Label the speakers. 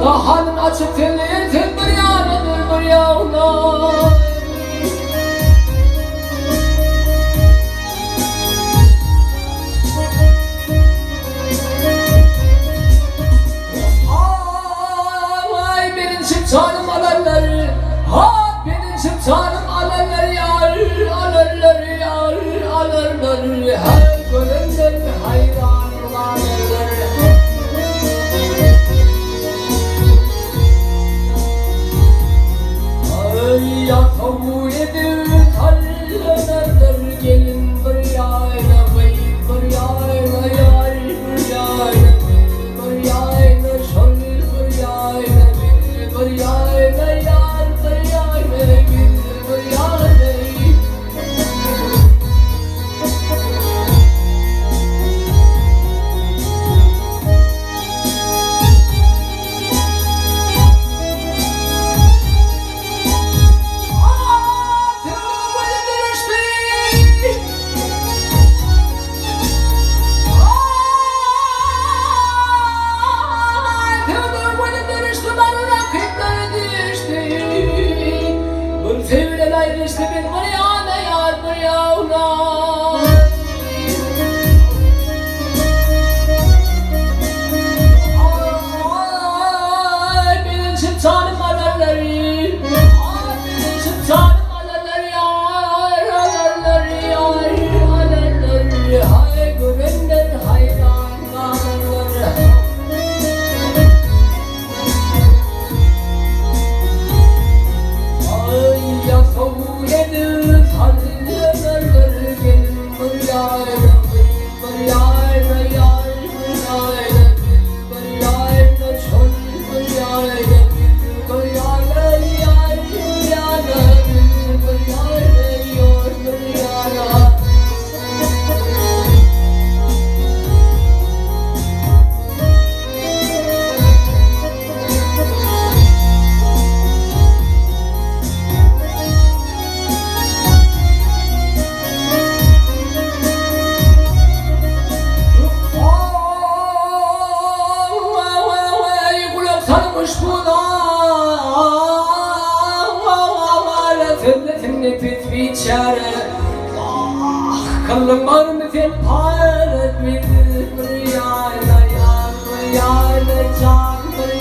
Speaker 1: Dahanın açık teliyetin bir yanıdır bir yağına. Ay benim şıpçanım alerler, ha benim şıpçanım alerler yar, alerler yar, alerler, her görenler hayran alerler. Ay ya tavu edin hallenerler gelin bir yayla vay bir yayla yar bir yayla bir yayla şol bir yayla bir yayla yar bir yayla bir yayla. Sevgiler ayrıştı bir yana yar bir yana. Ay benim şıpçanım alerler, ay benim şıpçanım alerler yar, alerler yar, alerler, hay görenler hayran alerler. Ya tavu edin hallenerler gelin bir yayla bir yayla yar bir yayla bir yayla şol bir yayla bir yayla yar bir yayla bir yayla yar bir yayla. Nefret bir çare, ah kalım var mı fel paret bir yayla yar bir yayla can bir